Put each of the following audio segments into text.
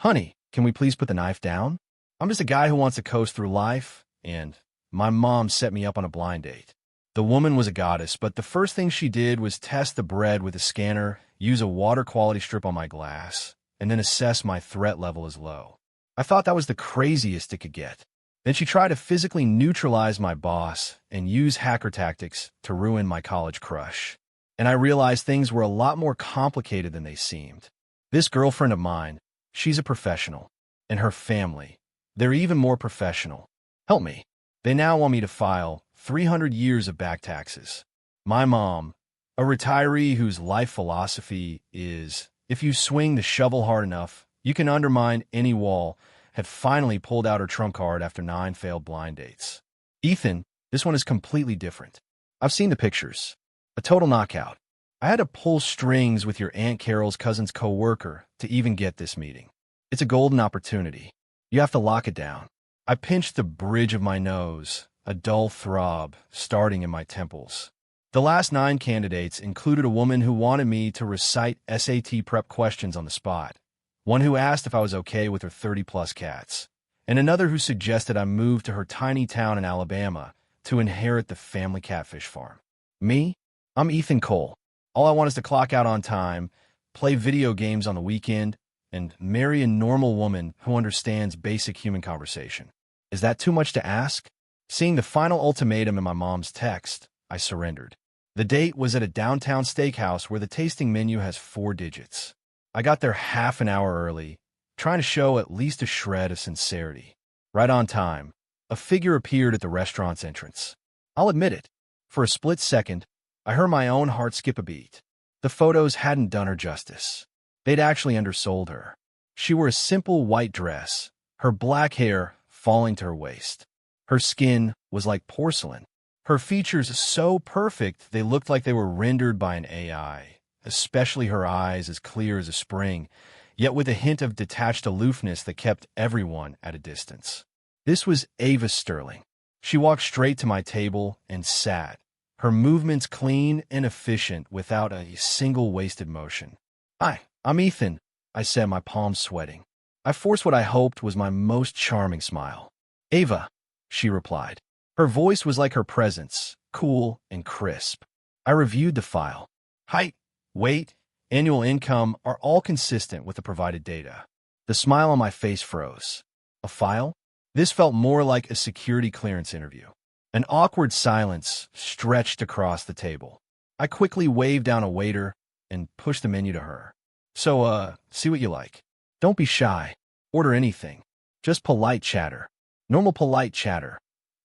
Honey, can we please put the knife down? I'm just a guy who wants to coast through life, and my mom set me up on a blind date. The woman was a goddess, but the first thing she did was test the bread with a scanner, use a water quality strip on my glass, and then assess my threat level as low. I thought that was the craziest it could get. Then she tried to physically neutralize my boss and use hacker tactics to ruin my college crush. And I realized things were a lot more complicated than they seemed. This girlfriend of mine, she's a professional. And her family, they're even more professional. Help me. They now want me to file 300 years of back taxes. My mom, a retiree whose life philosophy is, if you swing the shovel hard enough, you can undermine any wall, had finally pulled out her trump card after 9 failed blind dates. Ethan, this one is completely different. I've seen the pictures. A total knockout. I had to pull strings with your Aunt Carol's cousin's co-worker to even get this meeting. It's a golden opportunity. You have to lock it down. I pinched the bridge of my nose, a dull throb starting in my temples. The last 9 candidates included a woman who wanted me to recite SAT prep questions on the spot, one who asked if I was okay with her 30-plus cats, and another who suggested I move to her tiny town in Alabama to inherit the family catfish farm. Me? I'm Ethan Cole. All I want is to clock out on time, play video games on the weekend, and marry a normal woman who understands basic human conversation. Is that too much to ask? Seeing the final ultimatum in my mom's text, I surrendered. The date was at a downtown steakhouse where the tasting menu has 4 digits. I got there half an hour early, trying to show at least a shred of sincerity. Right on time, a figure appeared at the restaurant's entrance. I'll admit it, for a split second, I heard my own heart skip a beat. The photos hadn't done her justice. They'd actually undersold her. She wore a simple white dress, her black hair falling to her waist. Her skin was like porcelain. Her features so perfect they looked like they were rendered by an AI, especially her eyes as clear as a spring, yet with a hint of detached aloofness that kept everyone at a distance. This was Ava Sterling. She walked straight to my table and sat, her movements clean and efficient without a single wasted motion. "Hi, I'm Ethan," I said, my palms sweating. I forced what I hoped was my most charming smile. "Ava," she replied. Her voice was like her presence, cool and crisp. I reviewed the file. Height, weight, annual income are all consistent with the provided data. The smile on my face froze. A file? This felt more like a security clearance interview. An awkward silence stretched across the table. I quickly waved down a waiter and pushed the menu to her. "So, see what you like. Don't be shy. Order anything. Just polite chatter. Normal polite chatter.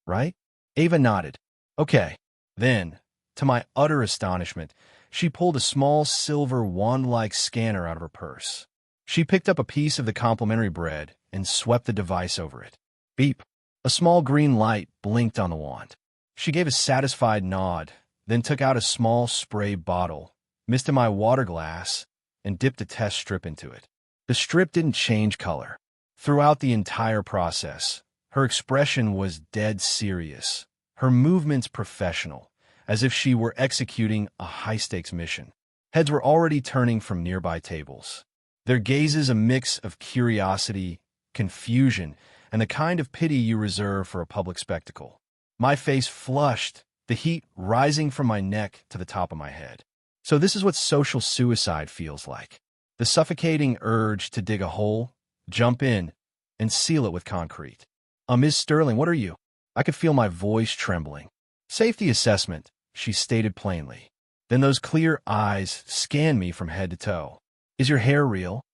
Right?" Ava nodded. "Okay." Then, to my utter astonishment, she pulled a small silver wand-like scanner out of her purse. She picked up a piece of the complimentary bread and swept the device over it. Beep. A small green light blinked on the wand. She gave a satisfied nod, then took out a small spray bottle, misted my water glass, and dipped a test strip into it. The strip didn't change color. Throughout the entire process, her expression was dead serious, her movements professional, as if she were executing a high-stakes mission. Heads were already turning from nearby tables, their gazes a mix of curiosity, confusion, and the kind of pity you reserve for a public spectacle. My face flushed, the heat rising from my neck to the top of my head. So this is what social suicide feels like. The suffocating urge to dig a hole, jump in, and seal it with concrete. "Ms. Sterling, what are you?" I could feel my voice trembling. "Safety assessment," she stated plainly. Then those clear eyes scanned me from head to toe. "Is your hair real?"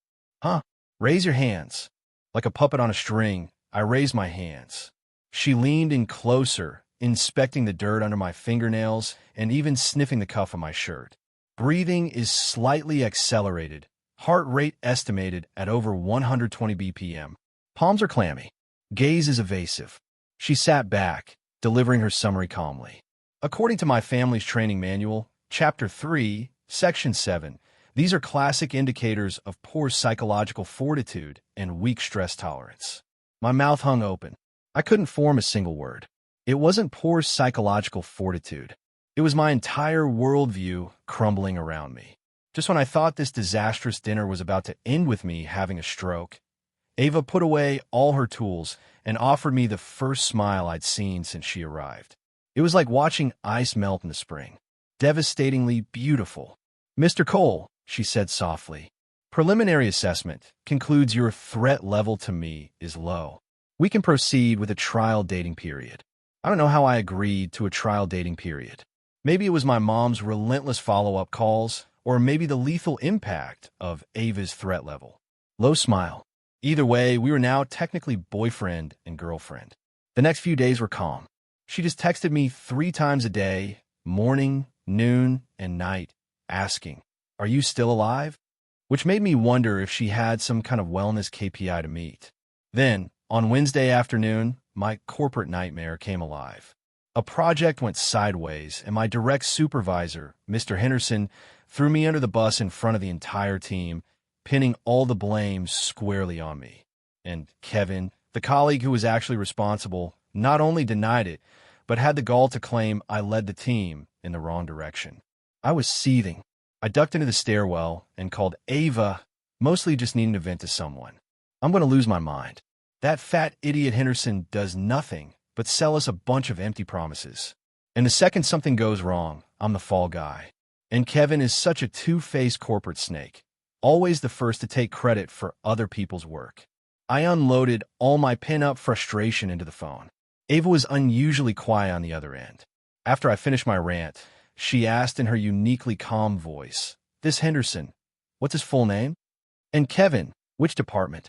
"Huh? Raise your hands." Like a puppet on a string, I raised my hands. She leaned in closer, inspecting the dirt under my fingernails and even sniffing the cuff of my shirt. Breathing is slightly accelerated, heart rate estimated at over 120 BPM. Palms are clammy. Gaze is evasive. She sat back, delivering her summary calmly. "According to my family's training manual, Chapter 3, Section 7, these are classic indicators of poor psychological fortitude and weak stress tolerance." My mouth hung open. I couldn't form a single word. It wasn't poor psychological fortitude. It was my entire worldview crumbling around me. Just when I thought this disastrous dinner was about to end with me having a stroke, Ava put away all her tools and offered me the first smile I'd seen since she arrived. It was like watching ice melt in the spring. Devastatingly beautiful. "Mr. Cole," she said softly, "preliminary assessment concludes your threat level to me is low. We can proceed with a trial dating period." I don't know how I agreed to a trial dating period. Maybe it was my mom's relentless follow-up calls, or maybe the lethal impact of Ava's threat level. Low smile. Either way, we were now technically boyfriend and girlfriend. The next few days were calm. She just texted me 3 times a day, morning, noon, and night, asking, "Are you still alive?" Which made me wonder if she had some kind of wellness KPI to meet. Then, on Wednesday afternoon, my corporate nightmare came alive. A project went sideways, and my direct supervisor, Mr. Henderson, threw me under the bus in front of the entire team, pinning all the blame squarely on me. And Kevin, the colleague who was actually responsible, not only denied it, but had the gall to claim I led the team in the wrong direction. I was seething. I ducked into the stairwell and called Ava, mostly just needing to vent to someone. I'm going to lose my mind. That fat idiot Henderson does nothing but sell us a bunch of empty promises. And the second something goes wrong, I'm the fall guy. And Kevin is such a two-faced corporate snake, always the first to take credit for other people's work. I unloaded all my pent-up frustration into the phone. Ava was unusually quiet on the other end. After I finished my rant, she asked in her uniquely calm voice, "This Henderson, what's his full name? And Kevin, which department?"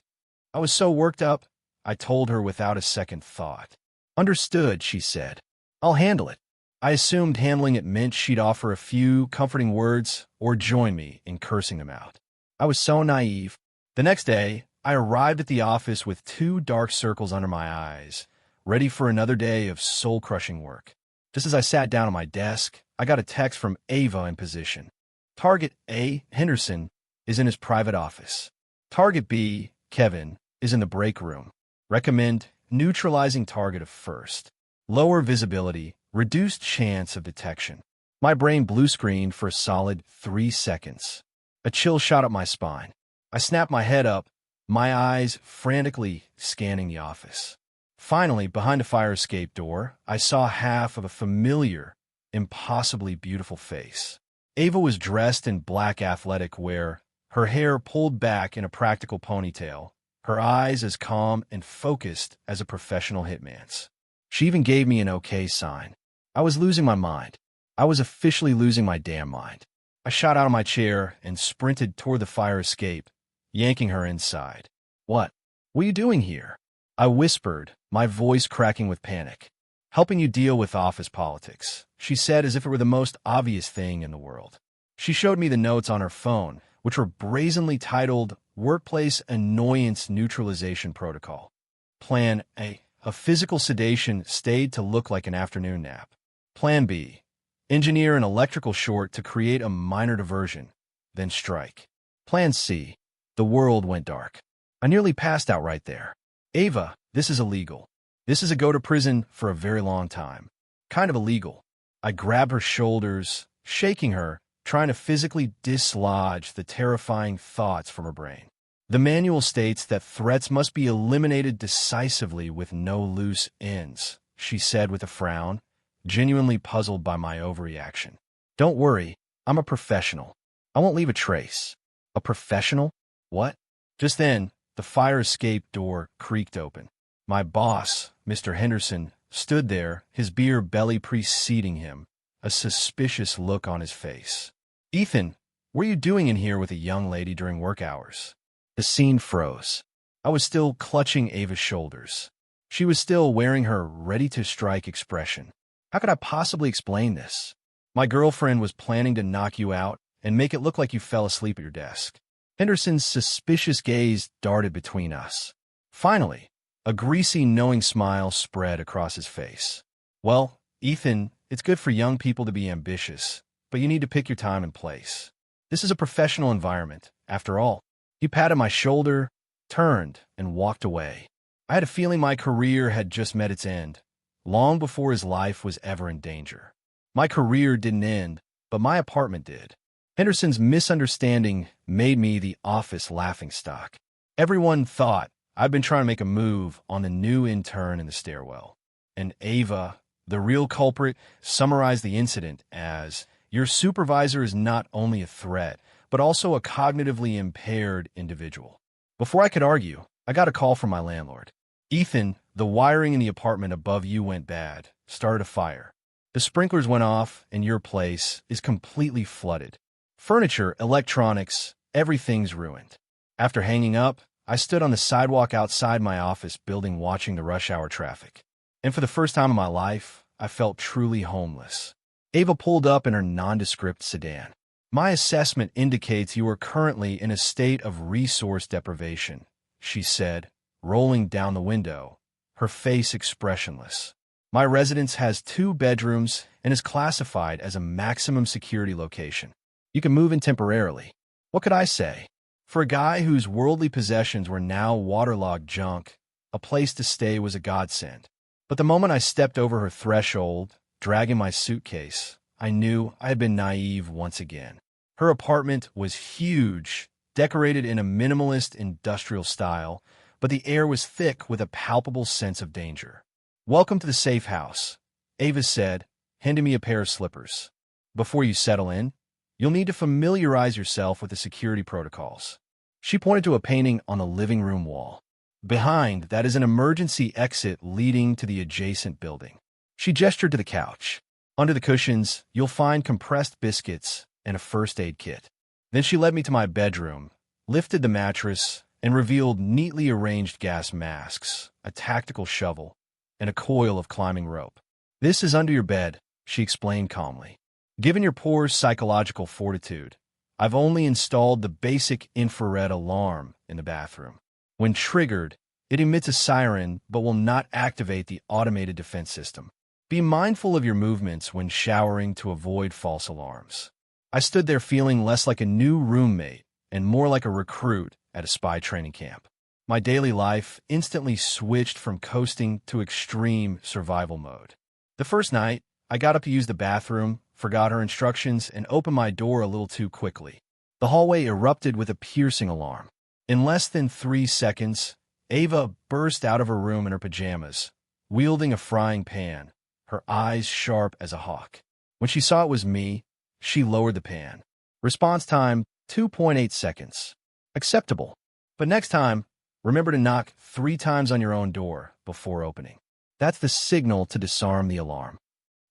I was so worked up, I told her without a second thought. "Understood," she said. "I'll handle it." I assumed handling it meant she'd offer a few comforting words or join me in cursing them out. I was so naive. The next day, I arrived at the office with 2 dark circles under my eyes, ready for another day of soul-crushing work. Just as I sat down at my desk, I got a text from Ava in position. Target A, Henderson, is in his private office. Target B, Kevin, is in the break room. Recommend neutralizing target of first. Lower visibility, reduced chance of detection. My brain blue screened for a solid 3 seconds. A chill shot up my spine. I snapped my head up, my eyes frantically scanning the office. Finally, behind a fire escape door, I saw half of a familiar, impossibly beautiful face. Ava was dressed in black athletic wear, her hair pulled back in a practical ponytail, her eyes as calm and focused as a professional hitman's. She even gave me an okay sign. I was losing my mind. I was officially losing my damn mind. I shot out of my chair and sprinted toward the fire escape, yanking her inside. What are you doing here?" I whispered, my voice cracking with panic. "Helping you deal with office politics," she said as if it were the most obvious thing in the world. She showed me the notes on her phone, which were brazenly titled Workplace Annoyance Neutralization Protocol. Plan A. A physical sedation stayed to look like an afternoon nap. Plan B. Engineer an electrical short to create a minor diversion, then strike. Plan C. The world went dark. I nearly passed out right there. "Ava, this is illegal. This is a go to prison for a very long time. Kind of illegal." I grabbed her shoulders, shaking her, trying to physically dislodge the terrifying thoughts from her brain. "The manual states that threats must be eliminated decisively with no loose ends," she said with a frown, genuinely puzzled by my overreaction. "Don't worry, I'm a professional. I won't leave a trace." "A professional? What?" Just then, the fire escape door creaked open. My boss, Mr. Henderson, stood there, his beer belly preceding him, a suspicious look on his face. "Ethan, what are you doing in here with a young lady during work hours?" The scene froze. I was still clutching Ava's shoulders. She was still wearing her ready-to-strike expression. How could I possibly explain this? "My girlfriend was planning to knock you out and make it look like you fell asleep at your desk." Henderson's suspicious gaze darted between us. Finally, a greasy, knowing smile spread across his face. "Well, Ethan, it's good for young people to be ambitious, but you need to pick your time and place. This is a professional environment, after all." He patted my shoulder, turned, and walked away. I had a feeling my career had just met its end, long before his life was ever in danger. My career didn't end, but my apartment did. Henderson's misunderstanding made me the office laughingstock. Everyone thought I've been trying to make a move on the new intern in the stairwell. And Ava, the real culprit, summarized the incident as, "Your supervisor is not only a threat, but also a cognitively impaired individual." Before I could argue, I got a call from my landlord. "Ethan, the wiring in the apartment above you went bad, started a fire. The sprinklers went off, and your place is completely flooded. Furniture, electronics, everything's ruined." After hanging up, I stood on the sidewalk outside my office building watching the rush hour traffic. And for the first time in my life, I felt truly homeless. Ava pulled up in her nondescript sedan. "My assessment indicates you are currently in a state of resource deprivation," she said, rolling down the window, her face expressionless. "My residence has 2 bedrooms and is classified as a maximum security location. You can move in temporarily." What could I say? For a guy whose worldly possessions were now waterlogged junk, a place to stay was a godsend. But the moment I stepped over her threshold, dragging my suitcase, I knew I had been naive once again. Her apartment was huge, decorated in a minimalist industrial style, but the air was thick with a palpable sense of danger. "Welcome to the safe house," Ava said, handing me a pair of slippers. "Before you settle in, you'll need to familiarize yourself with the security protocols." She pointed to a painting on the living room wall. "Behind that is an emergency exit leading to the adjacent building." She gestured to the couch. "Under the cushions, you'll find compressed biscuits and a first aid kit." Then she led me to my bedroom, lifted the mattress, and revealed neatly arranged gas masks, a tactical shovel, and a coil of climbing rope. "This is under your bed," she explained calmly. "Given your poor psychological fortitude, I've only installed the basic infrared alarm in the bathroom. When triggered, it emits a siren but will not activate the automated defense system. Be mindful of your movements when showering to avoid false alarms." I stood there feeling less like a new roommate and more like a recruit at a spy training camp. My daily life instantly switched from coasting to extreme survival mode. The first night, I got up to use the bathroom, forgot her instructions, and opened my door a little too quickly. The hallway erupted with a piercing alarm. In less than 3 seconds, Ava burst out of her room in her pajamas, wielding a frying pan, her eyes sharp as a hawk. When she saw it was me, she lowered the pan. Response time, 2.8 seconds. Acceptable. But next time, remember to knock 3 times on your own door before opening. That's the signal to disarm the alarm.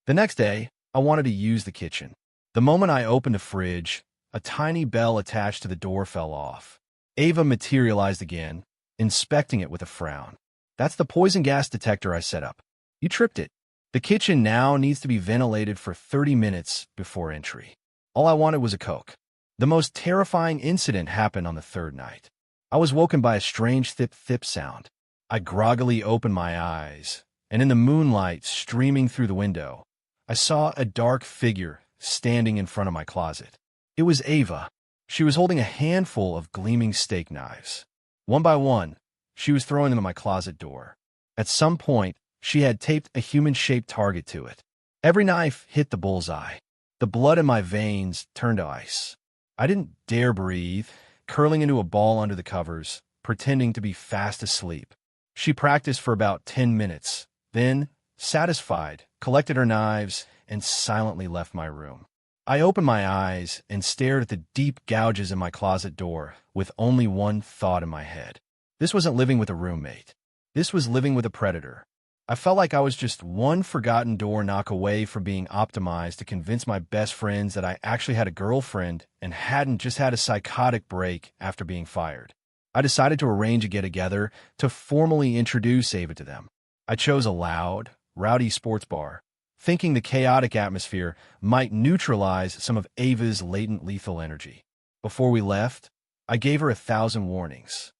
The next day, I wanted to use the kitchen. The moment I opened the fridge, a tiny bell attached to the door fell off. Ava materialized again, inspecting it with a frown. "That's the poison gas detector I set up. You tripped it. The kitchen now needs to be ventilated for 30 minutes before entry." All I wanted was a Coke. The most terrifying incident happened on the 3rd night. I was woken by a strange thip-thip sound. I groggily opened my eyes, and in the moonlight streaming through the window, I saw a dark figure standing in front of my closet. It was Ava. She was holding a handful of gleaming steak knives. One by one, she was throwing them at my closet door. At some point, she had taped a human-shaped target to it. Every knife hit the bullseye. The blood in my veins turned to ice. I didn't dare breathe, curling into a ball under the covers, pretending to be fast asleep. She practiced for about 10 minutes, then, satisfied, collected her knives and silently left my room. I opened my eyes and stared at the deep gouges in my closet door with only one thought in my head. This wasn't living with a roommate. This was living with a predator. I felt like I was just one forgotten door knock away from being optimized to convince my best friends that I actually had a girlfriend and hadn't just had a psychotic break after being fired. I decided to arrange a get-together to formally introduce Ava to them. I chose a loud, rowdy sports bar, thinking the chaotic atmosphere might neutralize some of Ava's latent lethal energy. Before we left, I gave her 1,000 warnings.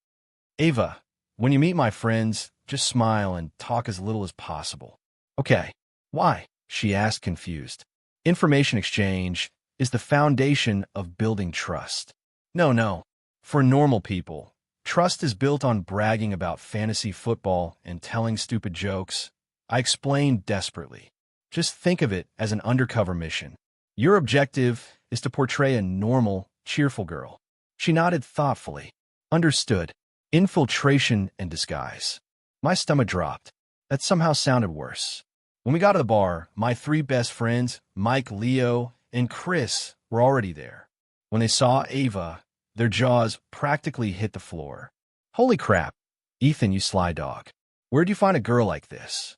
"Ava, when you meet my friends, just smile and talk as little as possible." "Okay, why?" she asked, confused. "Information exchange is the foundation of building trust." No. For normal people, trust is built on bragging about fantasy football and telling stupid jokes. I explained desperately. Just think of it as an undercover mission. Your objective is to portray a normal, cheerful girl. She nodded thoughtfully. "Understood." Infiltration and disguise. My stomach dropped. That somehow sounded worse. When we got to the bar, my three best friends, Mike, Leo, and Chris, were already there. When they saw Ava, their jaws practically hit the floor. Holy crap, Ethan, you sly dog. Where'd you find a girl like this?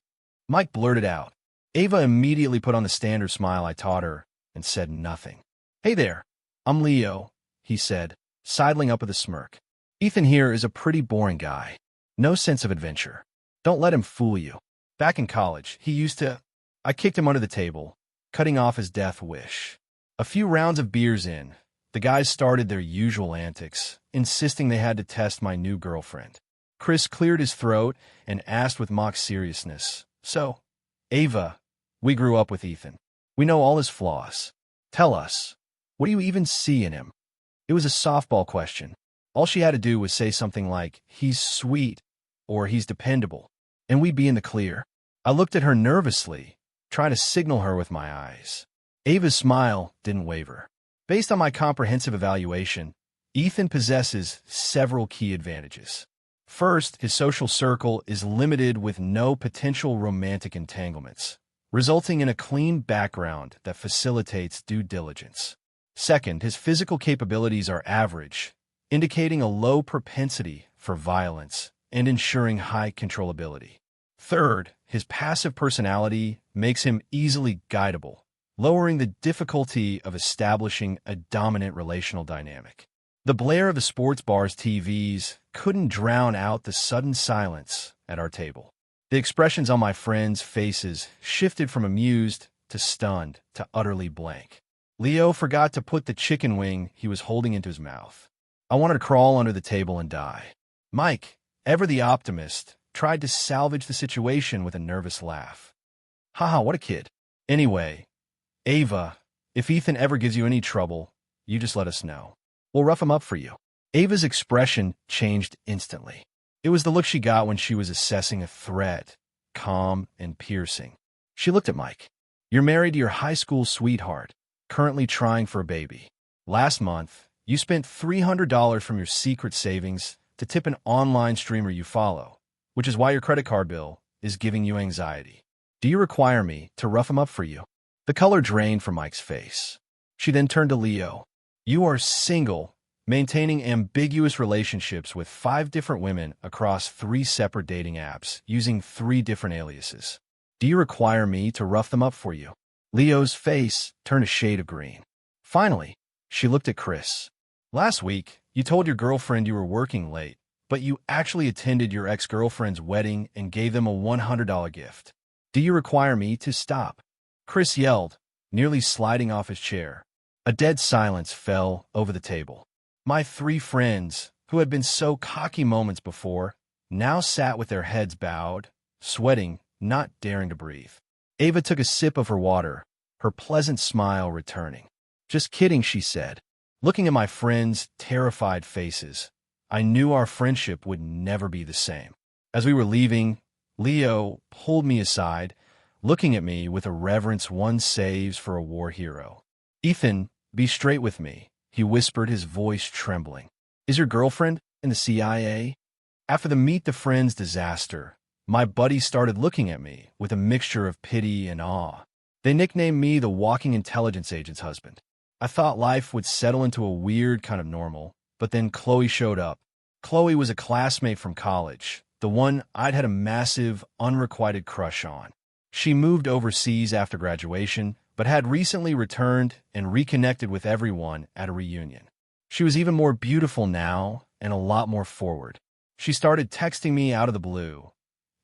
Mike blurted out. Ava immediately put on the standard smile I taught her and said nothing. Hey there, I'm Leo, he said, sidling up with a smirk. Ethan here is a pretty boring guy. No sense of adventure. Don't let him fool you. Back in college, he used to... I kicked him under the table, cutting off his death wish. A few rounds of beers in, the guys started their usual antics, insisting they had to test my new girlfriend. Chris cleared his throat and asked with mock seriousness, So, Ava, we grew up with Ethan. We know all his flaws. Tell us, what do you even see in him? It was a softball question. All she had to do was say something like, he's sweet, or he's dependable, and we'd be in the clear. I looked at her nervously, trying to signal her with my eyes. Ava's smile didn't waver. Based on my comprehensive evaluation, Ethan possesses several key advantages. First, his social circle is limited with no potential romantic entanglements, resulting in a clean background that facilitates due diligence. Second, his physical capabilities are average, indicating a low propensity for violence and ensuring high controllability. Third, his passive personality makes him easily guidable, lowering the difficulty of establishing a dominant relational dynamic. The blare of the sports bar's TVs couldn't drown out the sudden silence at our table. The expressions on my friends' faces shifted from amused to stunned to utterly blank. Leo forgot to put the chicken wing he was holding into his mouth. I wanted to crawl under the table and die. Mike, ever the optimist, tried to salvage the situation with a nervous laugh. Haha, what a kid. Anyway, Ava, if Ethan ever gives you any trouble, you just let us know. We'll rough him up for you. Ava's expression changed instantly. It was the look she got when she was assessing a threat, calm and piercing. She looked at Mike. You're married to your high school sweetheart, currently trying for a baby. Last month, you spent $300 from your secret savings to tip an online streamer you follow, which is why your credit card bill is giving you anxiety. Do you require me to rough him up for you? The color drained from Mike's face. She then turned to Leo. You are single, maintaining ambiguous relationships with 5 different women across 3 separate dating apps, using 3 different aliases. Do you require me to rough them up for you? Leo's face turned a shade of green. Finally, she looked at Chris. Last week, you told your girlfriend you were working late, but you actually attended your ex-girlfriend's wedding and gave them a $100 gift. Do you require me to stop? Chris yelled, nearly sliding off his chair. A dead silence fell over the table. My 3 friends, who had been so cocky moments before, now sat with their heads bowed, sweating, not daring to breathe. Ava took a sip of her water, her pleasant smile returning. Just kidding, she said. Looking at my friends' terrified faces, I knew our friendship would never be the same. As we were leaving, Leo pulled me aside, looking at me with a reverence one saves for a war hero. Ethan, be straight with me, he whispered, his voice trembling. Is your girlfriend in the CIA? After the Meet the Friends disaster, my buddies started looking at me with a mixture of pity and awe. They nicknamed me the walking intelligence agent's husband. I thought life would settle into a weird kind of normal, but then Chloe showed up. Chloe was a classmate from college, the one I'd had a massive, unrequited crush on. She moved overseas after graduation, but had recently returned and reconnected with everyone at a reunion. She was even more beautiful now and a lot more forward. She started texting me out of the blue,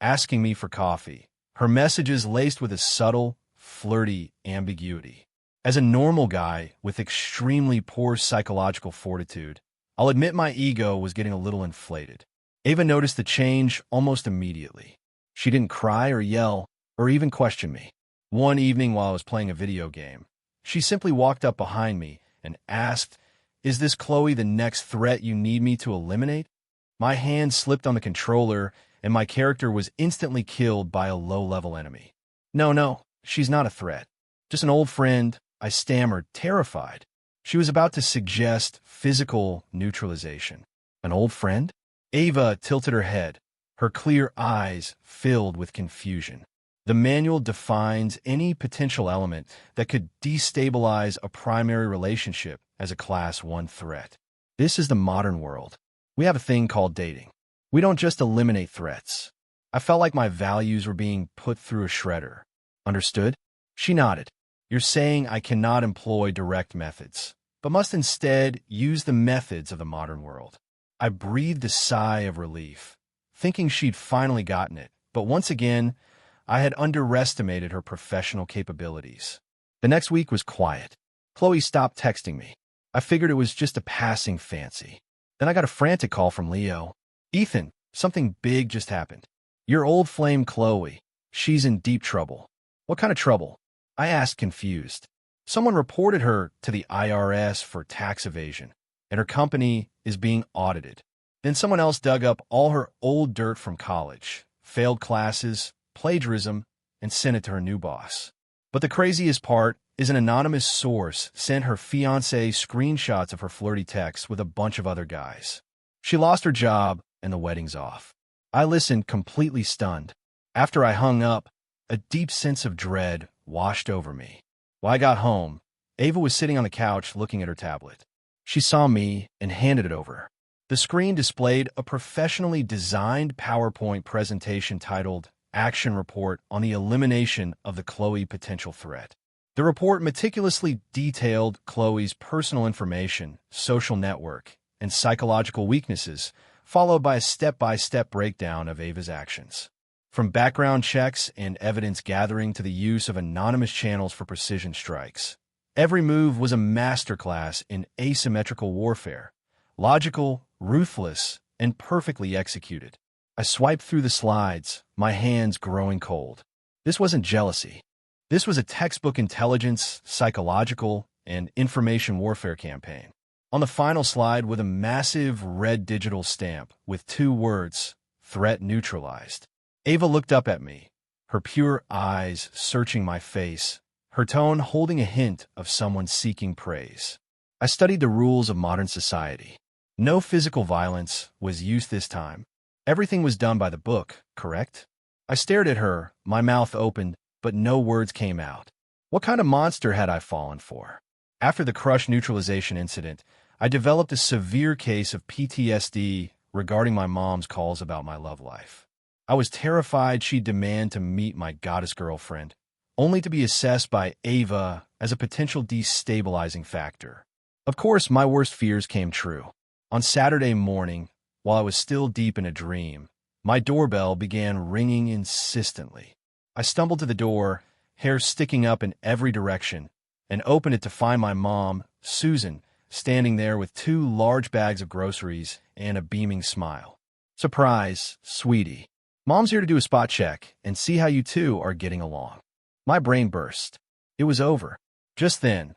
asking me for coffee, her messages laced with a subtle, flirty ambiguity. As a normal guy with extremely poor psychological fortitude, I'll admit my ego was getting a little inflated. Ava noticed the change almost immediately. She didn't cry or yell or even question me. One evening while I was playing a video game, she simply walked up behind me and asked, "Is this Chloe the next threat you need me to eliminate?" My hand slipped on the controller and my character was instantly killed by a low-level enemy. No, she's not a threat. Just an old friend, I stammered, terrified. She was about to suggest physical neutralization. An old friend? Ava tilted her head, her clear eyes filled with confusion. The manual defines any potential element that could destabilize a primary relationship as a Class 1 threat. This is the modern world. We have a thing called dating. We don't just eliminate threats. I felt like my values were being put through a shredder. Understood? She nodded. You're saying I cannot employ direct methods, but must instead use the methods of the modern world. I breathed a sigh of relief, thinking she'd finally gotten it, but once again, I had underestimated her professional capabilities. The next week was quiet. Chloe stopped texting me. I figured it was just a passing fancy. Then I got a frantic call from Leo. Ethan, something big just happened. Your old flame Chloe. She's in deep trouble. What kind of trouble? I asked, confused. Someone reported her to the IRS for tax evasion, and her company is being audited. Then someone else dug up all her old dirt from college, failed classes, plagiarism, and sent it to her new boss. But the craziest part is an anonymous source sent her fiancé screenshots of her flirty texts with a bunch of other guys. She lost her job, and the wedding's off. I listened, completely stunned. After I hung up, a deep sense of dread washed over me. When I got home, Ava was sitting on the couch looking at her tablet. She saw me and handed it over. The screen displayed a professionally designed PowerPoint presentation titled Action Report on the Elimination of the Chloe Potential Threat. The report meticulously detailed Chloe's personal information, social network, and psychological weaknesses, followed by a step-by-step breakdown of Ava's actions. From background checks and evidence gathering to the use of anonymous channels for precision strikes. Every move was a masterclass in asymmetrical warfare, logical, ruthless, and perfectly executed. I swiped through the slides, my hands growing cold. This wasn't jealousy. This was a textbook intelligence, psychological, and information warfare campaign. On the final slide with a massive red digital stamp with 2 words, threat neutralized. Ava looked up at me, her pure eyes searching my face, her tone holding a hint of someone seeking praise. I studied the rules of modern society. No physical violence was used this time. Everything was done by the book, correct? I stared at her, my mouth opened, but no words came out. What kind of monster had I fallen for? After the crush neutralization incident, I developed a severe case of PTSD regarding my mom's calls about my love life. I was terrified she'd demand to meet my goddess girlfriend, only to be assessed by Ava as a potential destabilizing factor. Of course, my worst fears came true. On Saturday morning, while I was still deep in a dream, my doorbell began ringing insistently. I stumbled to the door, hair sticking up in every direction, and opened it to find my mom, Susan, standing there with 2 large bags of groceries and a beaming smile. Surprise, sweetie. Mom's here to do a spot check and see how you two are getting along. My brain burst. It was over. Just then,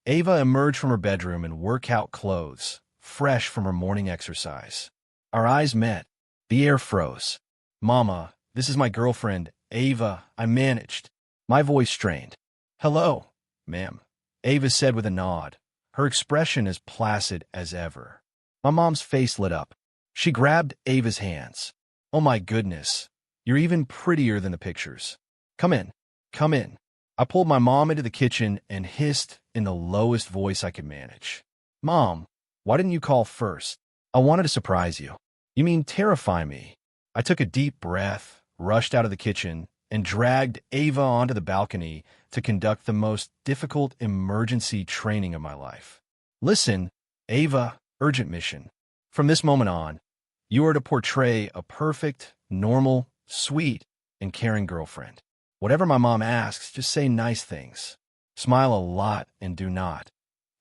Ava emerged from her bedroom in workout clothes, fresh from her morning exercise. Our eyes met. The air froze. Mama, this is my girlfriend, Ava. I managed. My voice strained. Hello, ma'am, Ava said with a nod, her expression as placid as ever. My mom's face lit up. She grabbed Ava's hands. Oh my goodness, you're even prettier than the pictures. Come in, come in. I pulled my mom into the kitchen and hissed in the lowest voice I could manage. Mom, why didn't you call first? I wanted to surprise you. You mean terrify me? I took a deep breath, rushed out of the kitchen, and dragged Ava onto the balcony to conduct the most difficult emergency training of my life. Listen, Ava, urgent mission. From this moment on, you are to portray a perfect, normal, sweet, and caring girlfriend. Whatever my mom asks, just say nice things. Smile a lot and do not,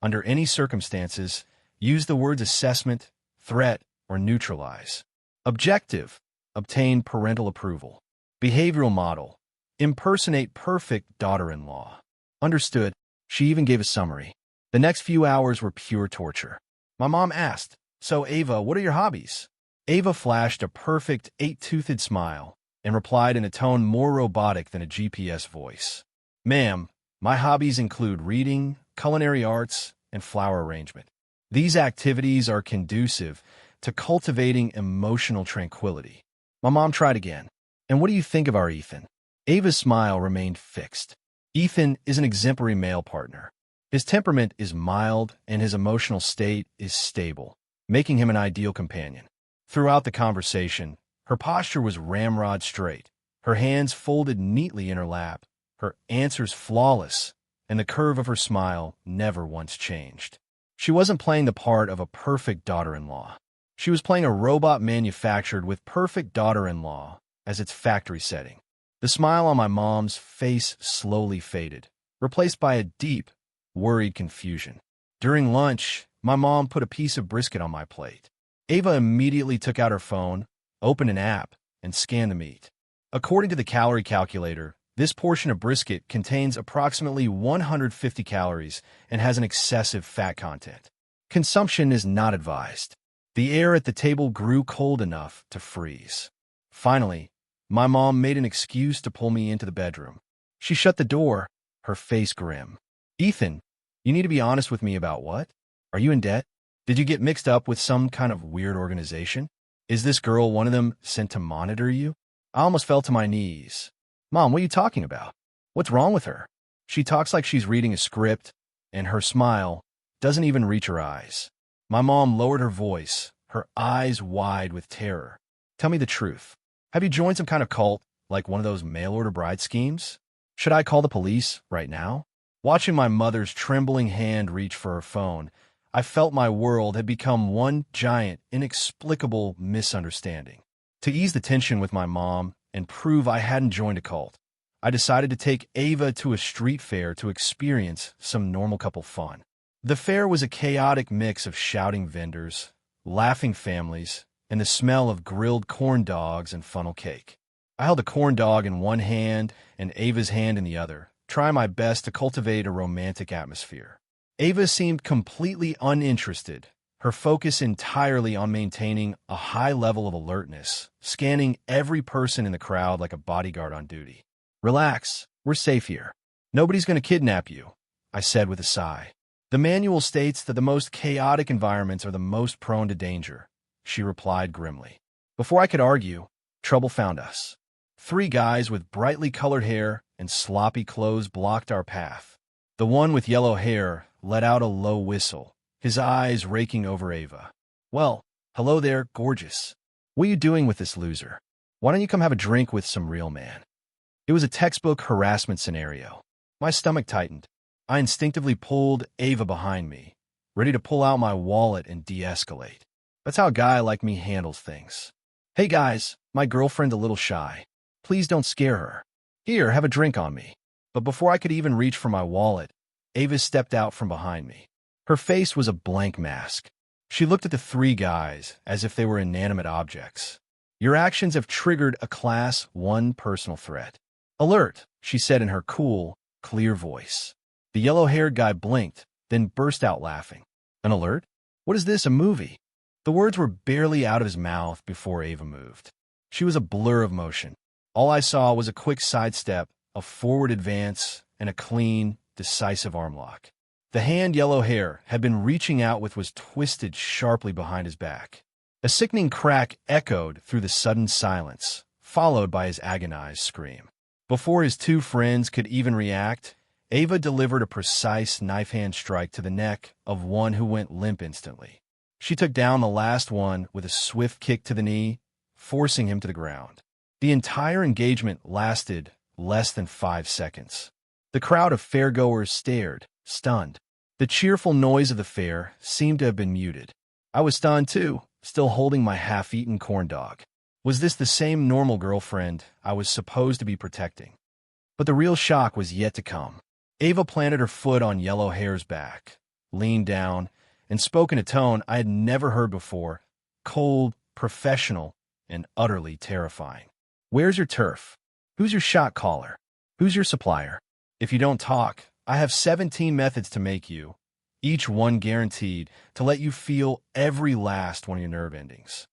under any circumstances, use the words assessment, threat, or neutralize. Objective, obtain parental approval. Behavioral model, impersonate perfect daughter-in-law. Understood. She even gave a summary. The next few hours were pure torture. My mom asked, so Ava, what are your hobbies? Ava flashed a perfect 8-toothed smile and replied in a tone more robotic than a GPS voice. Ma'am, my hobbies include reading, culinary arts, and flower arrangement. These activities are conducive to cultivating emotional tranquility. My mom tried again. And what do you think of our Ethan? Ava's smile remained fixed. Ethan is an exemplary male partner. His temperament is mild and his emotional state is stable, making him an ideal companion. Throughout the conversation, her posture was ramrod straight, her hands folded neatly in her lap, her answers flawless, and the curve of her smile never once changed. She wasn't playing the part of a perfect daughter-in-law. She was playing a robot manufactured with perfect daughter-in-law as its factory setting. The smile on my mom's face slowly faded, replaced by a deep, worried confusion. During lunch, my mom put a piece of brisket on my plate. Ava immediately took out her phone, opened an app, and scanned the meat. According to the calorie calculator, this portion of brisket contains approximately 150 calories and has an excessive fat content. Consumption is not advised. The air at the table grew cold enough to freeze. Finally, my mom made an excuse to pull me into the bedroom. She shut the door, her face grim. Ethan, you need to be honest with me about what? Are you in debt? Did you get mixed up with some kind of weird organization? Is this girl one of them sent to monitor you? I almost fell to my knees. Mom, what are you talking about? What's wrong with her? She talks like she's reading a script, and her smile doesn't even reach her eyes. My mom lowered her voice, her eyes wide with terror. Tell me the truth. Have you joined some kind of cult, like one of those mail-order bride schemes? Should I call the police right now? Watching my mother's trembling hand reach for her phone, I felt my world had become one giant, inexplicable misunderstanding. To ease the tension with my mom and prove I hadn't joined a cult, I decided to take Ava to a street fair to experience some normal couple fun. The fair was a chaotic mix of shouting vendors, laughing families, and the smell of grilled corn dogs and funnel cake. I held a corn dog in one hand and Ava's hand in the other, trying my best to cultivate a romantic atmosphere. Ava seemed completely uninterested, her focus entirely on maintaining a high level of alertness, scanning every person in the crowd like a bodyguard on duty. Relax, we're safe here. Nobody's going to kidnap you, I said with a sigh. The manual states that the most chaotic environments are the most prone to danger, she replied grimly. Before I could argue, trouble found us. 3 guys with brightly colored hair and sloppy clothes blocked our path. The one with yellow hair let out a low whistle, his eyes raking over Ava. Well, hello there, gorgeous. What are you doing with this loser? Why don't you come have a drink with some real man? It was a textbook harassment scenario. My stomach tightened. I instinctively pulled Ava behind me, ready to pull out my wallet and de-escalate. That's how a guy like me handles things. Hey guys, my girlfriend a little shy. Please don't scare her. Here, have a drink on me. But before I could even reach for my wallet, Ava stepped out from behind me. Her face was a blank mask. She looked at the 3 guys as if they were inanimate objects. Your actions have triggered a Class 1 personal threat. Alert, she said in her cool, clear voice. The yellow-haired guy blinked, then burst out laughing. An alert? What is this, a movie? The words were barely out of his mouth before Ava moved. She was a blur of motion. All I saw was a quick sidestep, a forward advance, and a clean, decisive arm lock. The hand yellow hair had been reaching out with was twisted sharply behind his back. A sickening crack echoed through the sudden silence, followed by his agonized scream. Before his 2 friends could even react, Ava delivered a precise knife-hand strike to the neck of one who went limp instantly. She took down the last one with a swift kick to the knee, forcing him to the ground. The entire engagement lasted less than 5 seconds. The crowd of fairgoers stared, stunned. The cheerful noise of the fair seemed to have been muted. I was stunned too, still holding my half-eaten corn dog. Was this the same normal girlfriend I was supposed to be protecting? But the real shock was yet to come. Ava planted her foot on yellow hair's back, leaned down, and spoke in a tone I had never heard before, cold, professional, and utterly terrifying. Where's your turf? Who's your shot caller? Who's your supplier? If you don't talk, I have 17 methods to make you, each one guaranteed to let you feel every last one of your nerve endings.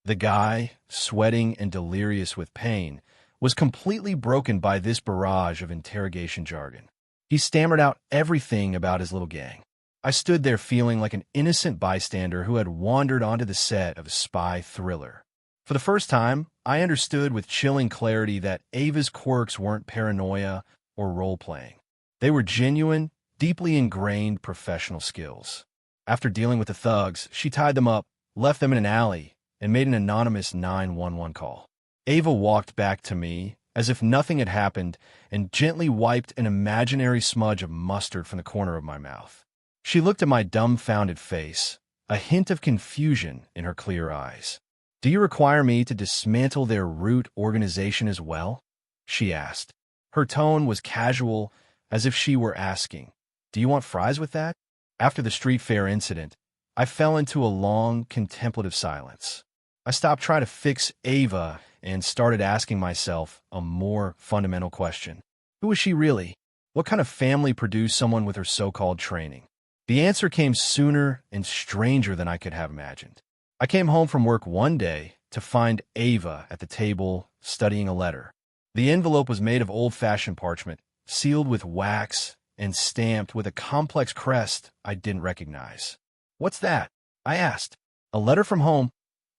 The guy, sweating and delirious with pain, was completely broken by this barrage of interrogation jargon. He stammered out everything about his little gang. I stood there feeling like an innocent bystander who had wandered onto the set of a spy thriller. For the first time, I understood with chilling clarity that Ava's quirks weren't paranoia or role-playing. They were genuine, deeply ingrained professional skills. After dealing with the thugs, she tied them up, left them in an alley, and made an anonymous 911 call. Ava walked back to me as if nothing had happened and gently wiped an imaginary smudge of mustard from the corner of my mouth. She looked at my dumbfounded face, a hint of confusion in her clear eyes. "Do you require me to dismantle their root organization as well?" she asked. Her tone was casual, as if she were asking, "Do you want fries with that?" After the street fair incident, I fell into a long, contemplative silence. I stopped trying to fix Ava and started asking myself a more fundamental question. Who was she really? What kind of family produced someone with her so-called training? The answer came sooner and stranger than I could have imagined. I came home from work one day to find Ava at the table studying a letter. The envelope was made of old-fashioned parchment, sealed with wax and stamped with a complex crest I didn't recognize. "What's that?" I asked. "A letter from home,"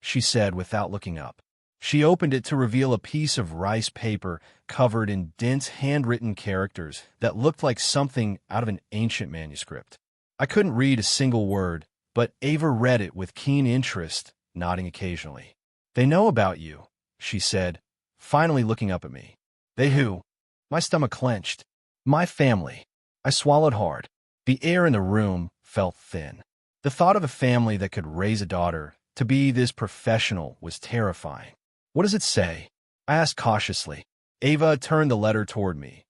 she said without looking up. She opened it to reveal a piece of rice paper covered in dense handwritten characters that looked like something out of an ancient manuscript. I couldn't read a single word, but Ava read it with keen interest, nodding occasionally. "They know about you," she said, finally looking up at me. "They who?" My stomach clenched. "My family." I swallowed hard. The air in the room felt thin. The thought of a family that could raise a daughter to be this professional was terrifying. "What does it say?" I asked cautiously. Ava turned the letter toward me,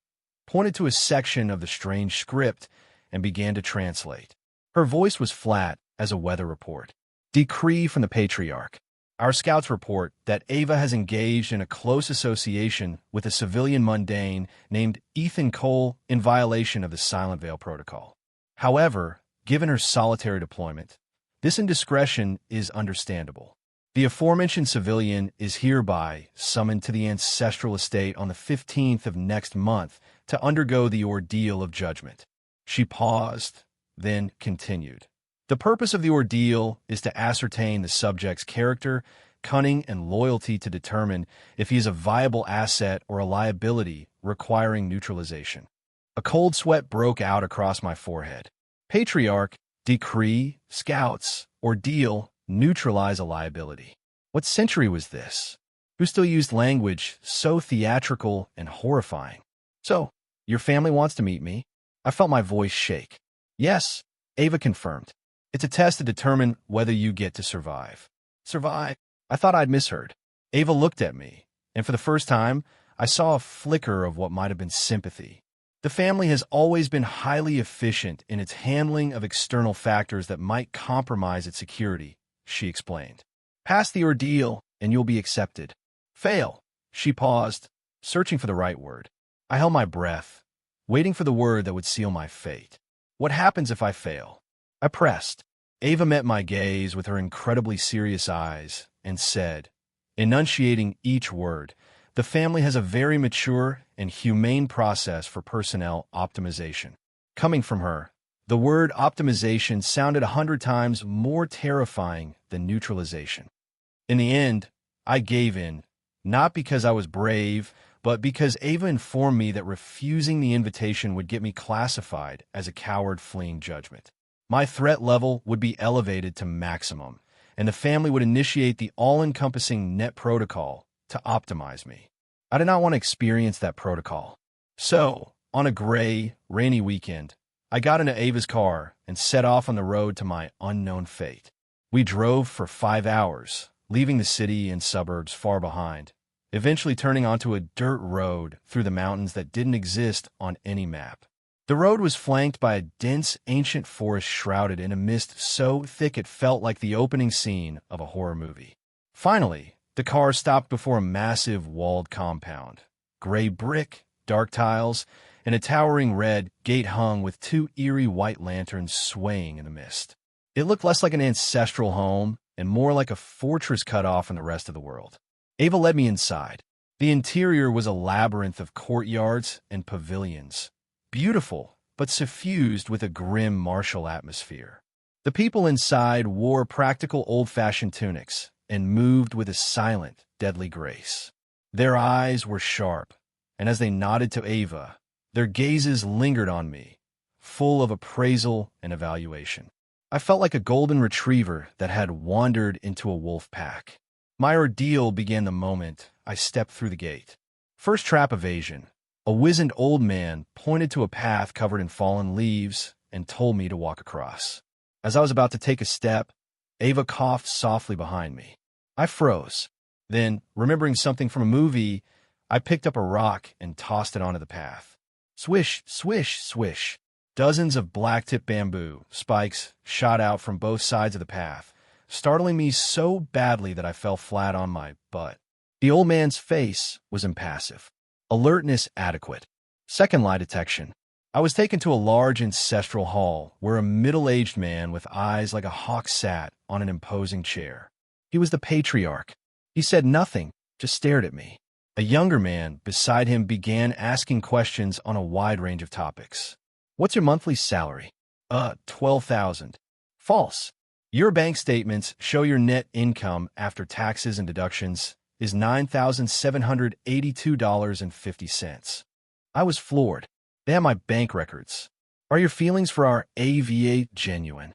pointed to a section of the strange script, and began to translate. Her voice was flat as a weather report. "Decree from the Patriarch. Our scouts report that Ava has engaged in a close association with a civilian mundane named Ethan Cole in violation of the Silent Veil Protocol. However, given her solitary deployment, this indiscretion is understandable. The aforementioned civilian is hereby summoned to the ancestral estate on the 15th of next month to undergo the ordeal of judgment." She paused, then continued. "The purpose of the ordeal is to ascertain the subject's character, cunning, and loyalty to determine if he is a viable asset or a liability requiring neutralization." A cold sweat broke out across my forehead. Patriarch, decree, scouts, ordeal, neutralize a liability. What century was this? Who still used language so theatrical and horrifying? "So, your family wants to meet me?" I felt my voice shake. "Yes," Ava confirmed. "It's a test to determine whether you get to survive." Survive? I thought I'd misheard. Ava looked at me, and for the first time, I saw a flicker of what might have been sympathy. "The family has always been highly efficient in its handling of external factors that might compromise its security," she explained. "Pass the ordeal, and you'll be accepted. Fail." She paused, searching for the right word. I held my breath, waiting for the word that would seal my fate. "What happens if I fail?" I pressed. Ava met my gaze with her incredibly serious eyes and said, enunciating each word, "The family has a very mature and humane process for personnel optimization." Coming from her, the word optimization sounded 100 times more terrifying than neutralization. In the end, I gave in, not because I was brave, but because Ava informed me that refusing the invitation would get me classified as a coward fleeing judgment. My threat level would be elevated to maximum, and the family would initiate the all-encompassing net protocol to optimize me. I did not want to experience that protocol. So, on a gray, rainy weekend, I got into Ava's car and set off on the road to my unknown fate. We drove for 5 hours, leaving the city and suburbs far behind, eventually turning onto a dirt road through the mountains that didn't exist on any map. The road was flanked by a dense, ancient forest shrouded in a mist so thick it felt like the opening scene of a horror movie. Finally, the car stopped before a massive walled compound. Gray brick, dark tiles, and a towering red gate hung with 2 eerie white lanterns swaying in the mist. It looked less like an ancestral home and more like a fortress cut off from the rest of the world. Ava led me inside. The interior was a labyrinth of courtyards and pavilions. Beautiful, but suffused with a grim martial atmosphere. The people inside wore practical old-fashioned tunics and moved with a silent, deadly grace. Their eyes were sharp, and as they nodded to Ava, their gazes lingered on me, full of appraisal and evaluation. I felt like a golden retriever that had wandered into a wolf pack. My ordeal began the moment I stepped through the gate. First trap evasion. A wizened old man pointed to a path covered in fallen leaves and told me to walk across. As I was about to take a step, Ava coughed softly behind me. I froze. Then, remembering something from a movie, I picked up a rock and tossed it onto the path. Swish, swish, swish. Dozens of black-tip bamboo spikes shot out from both sides of the path, startling me so badly that I fell flat on my butt. The old man's face was impassive, alertness adequate. Second lie detection. I was taken to a large ancestral hall where a middle-aged man with eyes like a hawk sat on an imposing chair. He was the patriarch. He said nothing, just stared at me. A younger man beside him began asking questions on a wide range of topics. What's your monthly salary? $12,000. False. Your bank statements show your net income after taxes and deductions is $9,782.50. I was floored. They have my bank records. Are your feelings for our AVA genuine?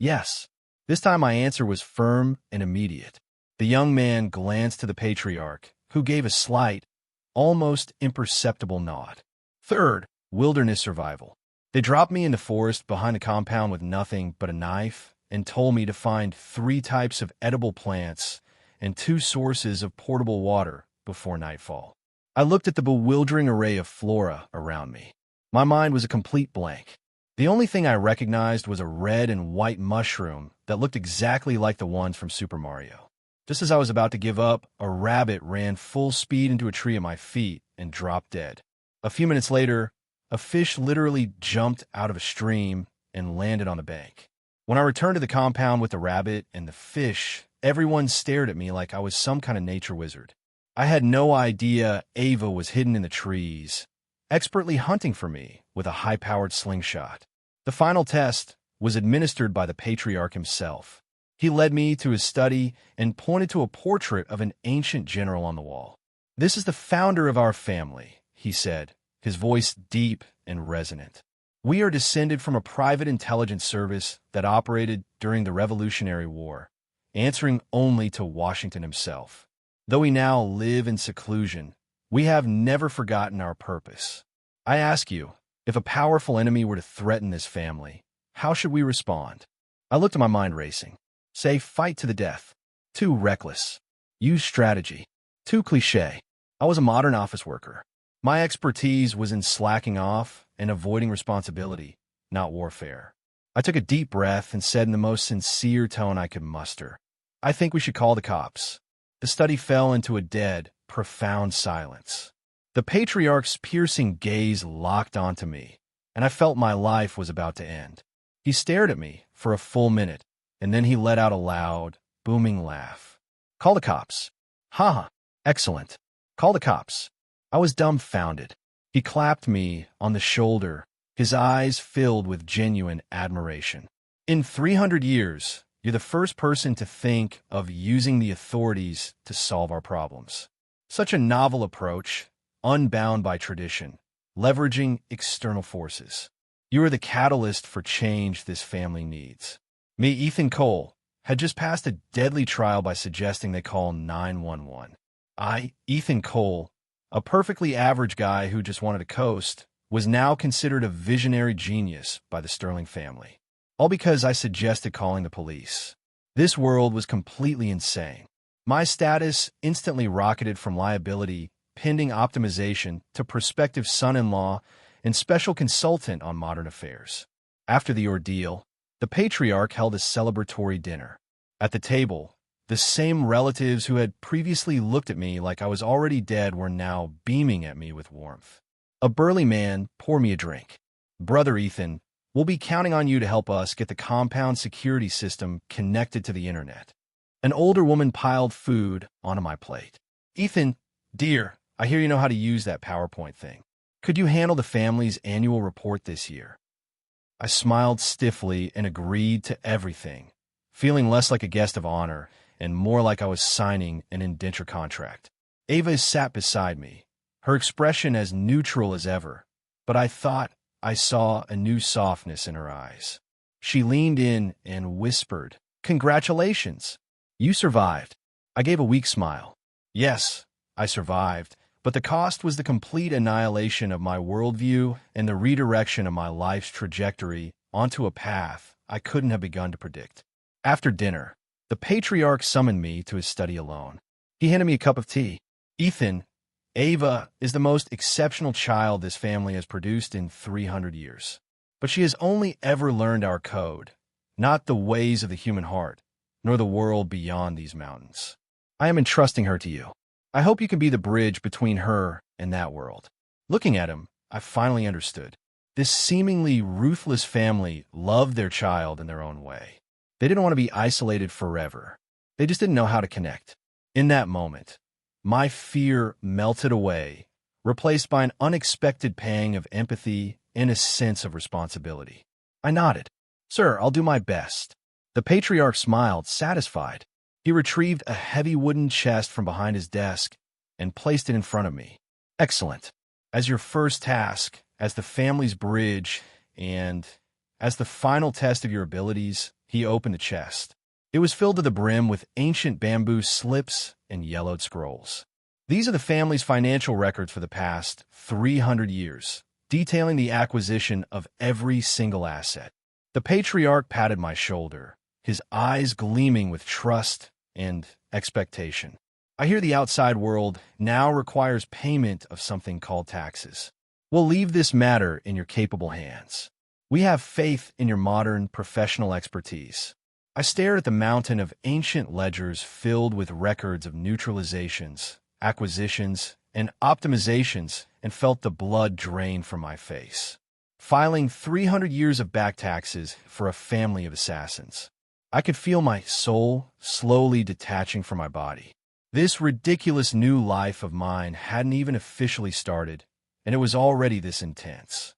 Yes. This time my answer was firm and immediate. The young man glanced to the patriarch, who gave a slight, almost imperceptible nod. Third, wilderness survival. They dropped me in the forest behind a compound with nothing but a knife and told me to find 3 types of edible plants and 2 sources of portable water before nightfall. I looked at the bewildering array of flora around me. My mind was a complete blank. The only thing I recognized was a red and white mushroom that looked exactly like the ones from Super Mario. Just as I was about to give up, a rabbit ran full speed into a tree at my feet and dropped dead. A few minutes later, a fish literally jumped out of a stream and landed on the bank. When I returned to the compound with the rabbit and the fish, everyone stared at me like I was some kind of nature wizard. I had no idea Ava was hidden in the trees, expertly hunting for me with a high-powered slingshot. The final test was administered by the patriarch himself. He led me to his study and pointed to a portrait of an ancient general on the wall. "This is the founder of our family," he said, his voice deep and resonant. "We are descended from a private intelligence service that operated during the Revolutionary War, answering only to Washington himself. Though we now live in seclusion, we have never forgotten our purpose. I ask you, if a powerful enemy were to threaten this family, how should we respond?" I looked at my mind racing. Say, fight to the death. Too reckless. Use strategy. Too cliché. I was a modern office worker. My expertise was in slacking off and avoiding responsibility, not warfare. I took a deep breath and said in the most sincere tone I could muster, "I think we should call the cops." The study fell into a dead, profound silence. The patriarch's piercing gaze locked onto me, and I felt my life was about to end. He stared at me for a full minute, and then he let out a loud, booming laugh. "Call the cops." "Ha ha, excellent. Call the cops." I was dumbfounded. He clapped me on the shoulder, his eyes filled with genuine admiration. "In 300 years, you're the first person to think of using the authorities to solve our problems. Such a novel approach, unbound by tradition, leveraging external forces. You are the catalyst for change this family needs." Me, Ethan Cole, had just passed a deadly trial by suggesting they call 911. I, Ethan Cole, a perfectly average guy who just wanted to coast, was now considered a visionary genius by the Sterling family. All because I suggested calling the police. This world was completely insane. My status instantly rocketed from liability, pending optimization, to prospective son-in-law and special consultant on modern affairs. After the ordeal, the patriarch held a celebratory dinner. At the table, the same relatives who had previously looked at me like I was already dead were now beaming at me with warmth. A burly man poured me a drink. "Brother Ethan, we'll be counting on you to help us get the compound security system connected to the internet." An older woman piled food onto my plate. "Ethan, dear, I hear you know how to use that PowerPoint thing. Could you handle the family's annual report this year? I smiled stiffly and agreed to everything, feeling less like a guest of honor and more like I was signing an indenture contract. Ava sat beside me, her expression as neutral as ever, but I thought I saw a new softness in her eyes. She leaned in and whispered, "Congratulations! You survived." I gave a weak smile. Yes, I survived, but the cost was the complete annihilation of my worldview and the redirection of my life's trajectory onto a path I couldn't have begun to predict. After dinner, the patriarch summoned me to his study alone. He handed me a cup of tea. "Ethan, Ava is the most exceptional child this family has produced in 300 years. But she has only ever learned our code, not the ways of the human heart, nor the world beyond these mountains. I am entrusting her to you. I hope you can be the bridge between her and that world." Looking at him, I finally understood. This seemingly ruthless family loved their child in their own way. They didn't want to be isolated forever. They just didn't know how to connect. In that moment, my fear melted away, replaced by an unexpected pang of empathy and a sense of responsibility. I nodded. "Sir, I'll do my best." The patriarch smiled, satisfied. He retrieved a heavy wooden chest from behind his desk and placed it in front of me. "Excellent. As your first task, as the family's bridge, and as the final test of your abilities," he opened the chest. It was filled to the brim with ancient bamboo slips and yellowed scrolls. These are the family's financial records for the past 300 years, detailing the acquisition of every single asset. The patriarch patted my shoulder, his eyes gleaming with trust and expectation. "I hear the outside world now requires payment of something called taxes. We'll leave this matter in your capable hands. We have faith in your modern professional expertise." I stared at the mountain of ancient ledgers filled with records of neutralizations, acquisitions, and optimizations, and felt the blood drain from my face. Filing 300 years of back taxes for a family of assassins. I could feel my soul slowly detaching from my body. This ridiculous new life of mine hadn't even officially started, and it was already this intense.